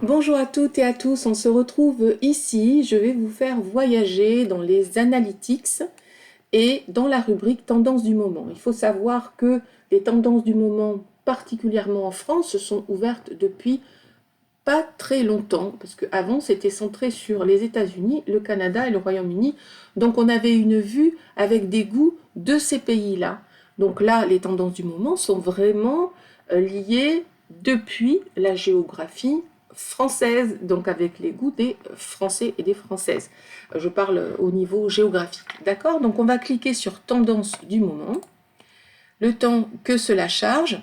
Bonjour à toutes et à tous, on se retrouve ici. Je vais vous faire voyager dans les analytics et dans la rubrique tendances du moment. Il faut savoir que les tendances du moment, particulièrement en France, sont ouvertes depuis pas très longtemps, parce qu'avant c'était centré sur les États-Unis, le Canada et le Royaume-Uni. Donc on avait une vue avec des goûts de ces pays-là. Donc là, les tendances du moment sont vraiment liées depuis la géographie française, donc avec les goûts des Français et des Françaises. Je parle au niveau géographique. D'accord? Donc on va cliquer sur tendance du moment, le temps que cela charge.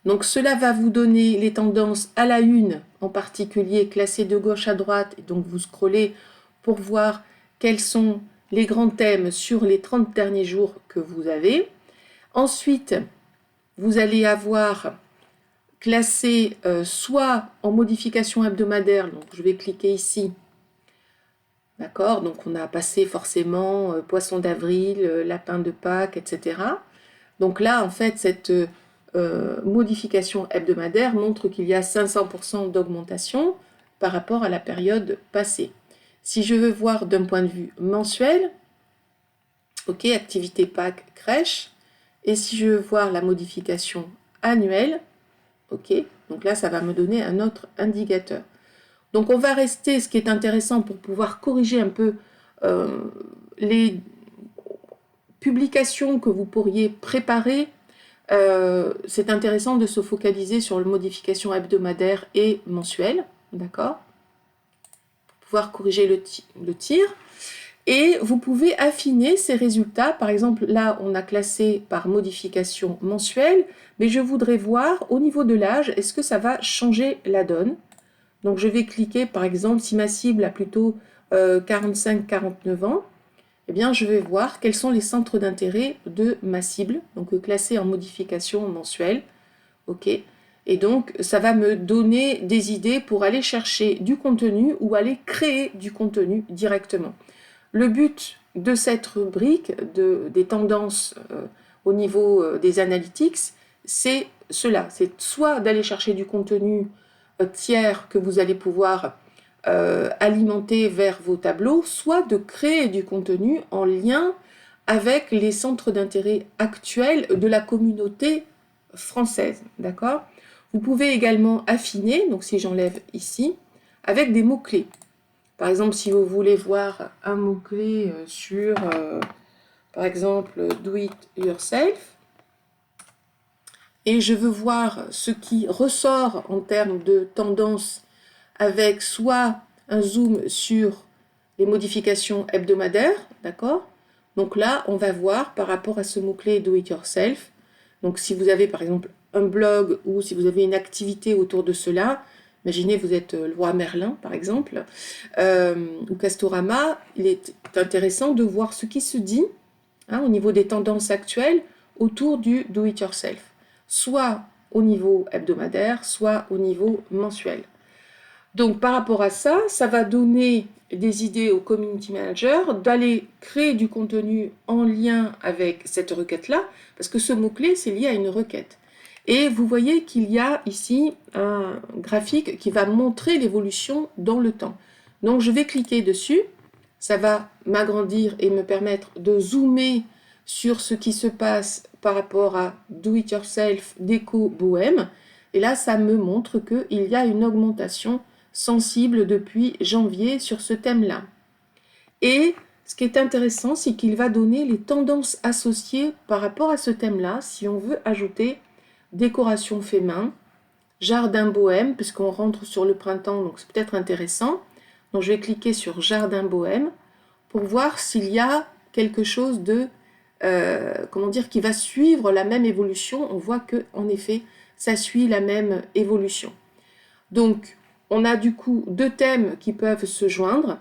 Donc cela va vous donner les tendances à la une, en particulier classées de gauche à droite, et donc vous scrollez pour voir quels sont les grands thèmes sur les 30 derniers jours que vous avez. Ensuite, vous allez avoir classé soit en modification hebdomadaire, donc je vais cliquer ici, d'accord, donc on a passé forcément poisson d'avril, lapin de Pâques, etc. Donc là, en fait, cette modification hebdomadaire montre qu'il y a 500% d'augmentation par rapport à la période passée. Si je veux voir d'un point de vue mensuel, ok, activité Pâques, crèche, et si je veux voir la modification annuelle, ok, donc là, ça va me donner un autre indicateur. Donc on va rester, ce qui est intéressant pour pouvoir corriger un peu les publications que vous pourriez préparer. C'est intéressant de se focaliser sur les modifications hebdomadaires et mensuelles, d'accord, pour pouvoir corriger le tir. Et vous pouvez affiner ces résultats. Par exemple, là, on a classé par modification mensuelle, mais je voudrais voir au niveau de l'âge, est-ce que ça va changer la donne? Donc, je vais cliquer, par exemple, si ma cible a plutôt 45-49 ans, eh bien, je vais voir quels sont les centres d'intérêt de ma cible, donc classés en modification mensuelle. Ok. Et donc, ça va me donner des idées pour aller chercher du contenu ou aller créer du contenu directement. Le but de cette rubrique des tendances au niveau des analytics, c'est cela. C'est soit d'aller chercher du contenu tiers que vous allez pouvoir alimenter vers vos tableaux, soit de créer du contenu en lien avec les centres d'intérêt actuels de la communauté française. D'accord? Vous pouvez également affiner, donc si j'enlève ici, avec des mots-clés. Par exemple, si vous voulez voir un mot-clé sur, par exemple, do it yourself, et je veux voir ce qui ressort en termes de tendance avec soit un zoom sur les modifications hebdomadaires, d'accord? Donc là, on va voir par rapport à ce mot-clé do it yourself. Donc si vous avez par exemple un blog ou si vous avez une activité autour de cela, imaginez vous êtes le roi Merlin par exemple, ou Castorama, il est intéressant de voir ce qui se dit au niveau des tendances actuelles autour du do it yourself, soit au niveau hebdomadaire, soit au niveau mensuel. Donc par rapport à ça, ça va donner des idées au community manager d'aller créer du contenu en lien avec cette requête-là, parce que ce mot-clé, c'est lié à une requête. Et vous voyez qu'il y a ici un graphique qui va montrer l'évolution dans le temps. Donc je vais cliquer dessus, ça va m'agrandir et me permettre de zoomer sur ce qui se passe par rapport à Do It Yourself, déco, bohème. Et là, ça me montre qu'il y a une augmentation sensible depuis janvier sur ce thème-là. Et ce qui est intéressant, c'est qu'il va donner les tendances associées par rapport à ce thème-là, si on veut ajouter décoration fait main, jardin bohème, puisqu'on rentre sur le printemps, donc c'est peut-être intéressant. Donc je vais cliquer sur jardin bohème pour voir s'il y a quelque chose de, comment dire, qui va suivre la même évolution. On voit que, en effet, ça suit la même évolution. Donc, on a du coup deux thèmes qui peuvent se joindre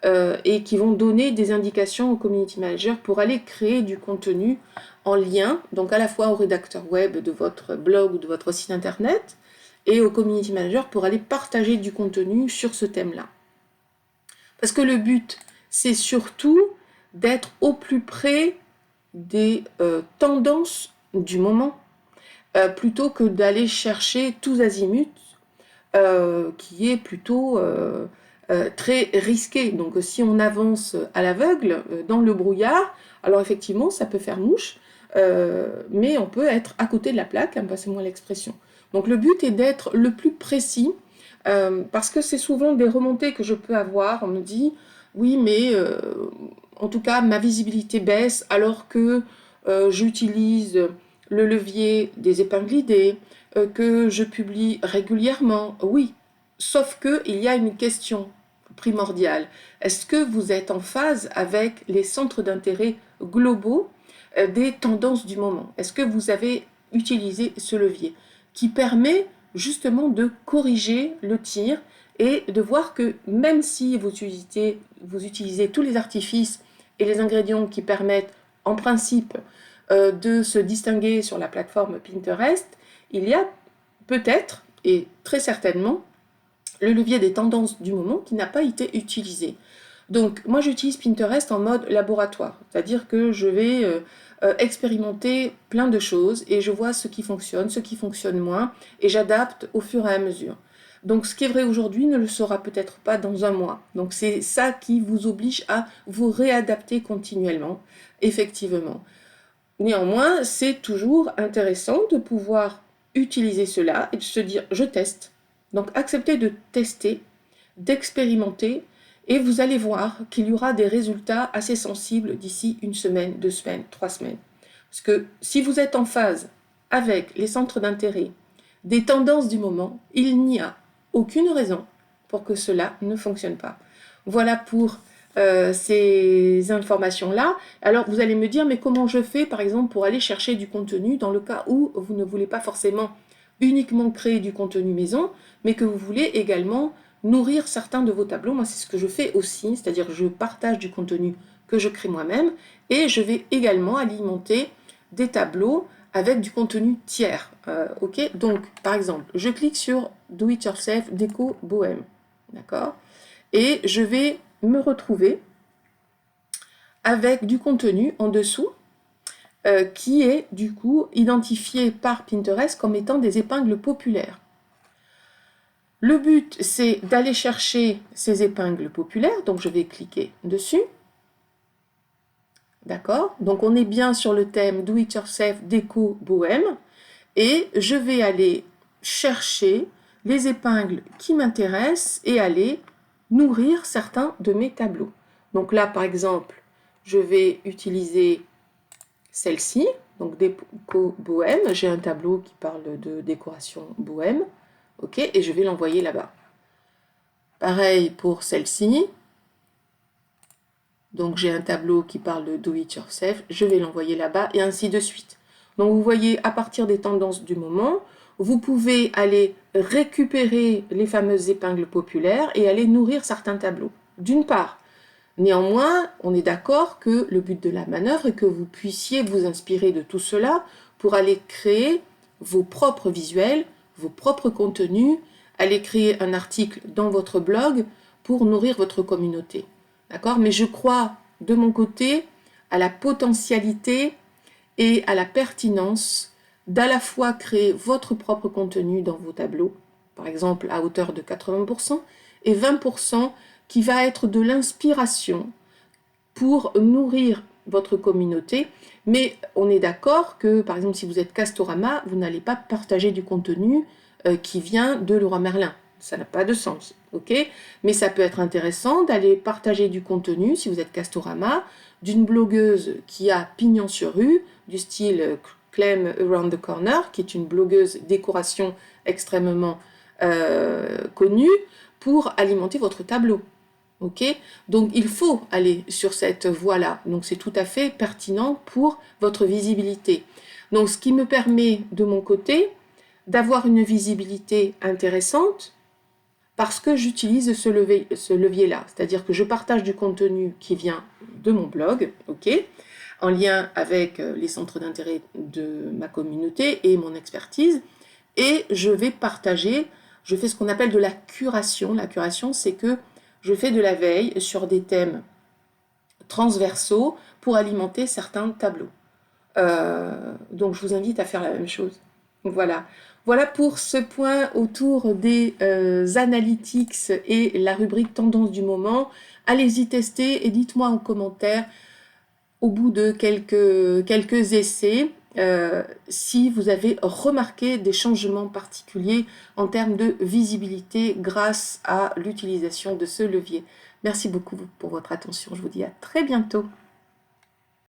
et qui vont donner des indications au community manager pour aller créer du contenu en lien, donc à la fois au rédacteur web de votre blog ou de votre site internet et au community manager pour aller partager du contenu sur ce thème-là. Parce que le but, c'est surtout d'être au plus près des tendances du moment, plutôt que d'aller chercher tous azimuts qui est plutôt très risqué. Donc si on avance à l'aveugle dans le brouillard, alors effectivement ça peut faire mouche, mais on peut être à côté de la plaque, hein, passez-moi l'expression. Donc le but est d'être le plus précis, parce que c'est souvent des remontées que je peux avoir, on me dit, oui mais en tout cas ma visibilité baisse alors que j'utilise le levier des épingles idées, que je publie régulièrement, oui, sauf qu'il y a une question primordiale. Est-ce que vous êtes en phase avec les centres d'intérêt globaux des tendances du moment? Est-ce que vous avez utilisé ce levier qui permet justement de corriger le tir et de voir que même si vous utilisez tous les artifices et les ingrédients qui permettent en principe de se distinguer sur la plateforme Pinterest, il y a peut-être et très certainement le levier des tendances du moment qui n'a pas été utilisé. Donc moi j'utilise Pinterest en mode laboratoire, c'est-à-dire que je vais expérimenter plein de choses et je vois ce qui fonctionne moins et j'adapte au fur et à mesure. Donc ce qui est vrai aujourd'hui ne le sera peut-être pas dans un mois. Donc c'est ça qui vous oblige à vous réadapter continuellement, effectivement. Néanmoins, c'est toujours intéressant de pouvoir utiliser cela et de se dire je teste. Donc acceptez de tester, d'expérimenter et vous allez voir qu'il y aura des résultats assez sensibles d'ici 1 semaine, 2 semaines, 3 semaines. Parce que si vous êtes en phase avec les centres d'intérêt, des tendances du moment, il n'y a aucune raison pour que cela ne fonctionne pas. Voilà pour ces informations-là. Alors vous allez me dire, mais comment je fais par exemple pour aller chercher du contenu dans le cas où vous ne voulez pas forcément uniquement créer du contenu maison, mais que vous voulez également nourrir certains de vos tableaux. Moi c'est ce que je fais aussi, c'est-à-dire que je partage du contenu que je crée moi-même et je vais également alimenter des tableaux avec du contenu tiers. Ok, donc par exemple, je clique sur Do It Yourself Déco Bohème, d'accord, et je vais me retrouver avec du contenu en dessous qui est du coup identifié par Pinterest comme étant des épingles populaires. Le but, c'est d'aller chercher ces épingles populaires, donc je vais cliquer dessus. D'accord? Donc on est bien sur le thème Do It Yourself Déco Bohème et je vais aller chercher les épingles qui m'intéressent et aller nourrir certains de mes tableaux. Donc là, par exemple, je vais utiliser celle-ci, donc Déco Bohème. J'ai un tableau qui parle de décoration bohème, ok, et je vais l'envoyer là-bas. Pareil pour celle-ci. Donc j'ai un tableau qui parle de Do It Yourself, je vais l'envoyer là-bas, et ainsi de suite. Donc vous voyez, à partir des tendances du moment, vous pouvez aller récupérer les fameuses épingles populaires et aller nourrir certains tableaux. D'une part, néanmoins, on est d'accord que le but de la manœuvre est que vous puissiez vous inspirer de tout cela pour aller créer vos propres visuels, vos propres contenus, aller créer un article dans votre blog pour nourrir votre communauté. D'accord? Mais je crois, de mon côté, à la potentialité et à la pertinence d'à la fois créer votre propre contenu dans vos tableaux, par exemple à hauteur de 80%, et 20% qui va être de l'inspiration pour nourrir votre communauté. Mais on est d'accord que, par exemple, si vous êtes Castorama, vous n'allez pas partager du contenu qui vient de Leroy Merlin. Ça n'a pas de sens, ok? Mais ça peut être intéressant d'aller partager du contenu, si vous êtes Castorama, d'une blogueuse qui a pignon sur rue, du style Clem Around the Corner, qui est une blogueuse décoration extrêmement connue, pour alimenter votre tableau. Ok, donc il faut aller sur cette voie-là. Donc c'est tout à fait pertinent pour votre visibilité. Donc ce qui me permet de mon côté d'avoir une visibilité intéressante parce que j'utilise ce levier-là. C'est-à-dire que je partage du contenu qui vient de mon blog, ok, en lien avec les centres d'intérêt de ma communauté et mon expertise. Et je vais partager, je fais ce qu'on appelle de la curation. La curation, c'est que je fais de la veille sur des thèmes transversaux pour alimenter certains tableaux. Donc je vous invite à faire la même chose. Voilà. Voilà pour ce point autour des analytics et la rubrique tendance du moment. Allez-y tester et dites-moi en commentaire au bout de quelques essais si vous avez remarqué des changements particuliers en termes de visibilité grâce à l'utilisation de ce levier. Merci beaucoup pour votre attention. Je vous dis à très bientôt.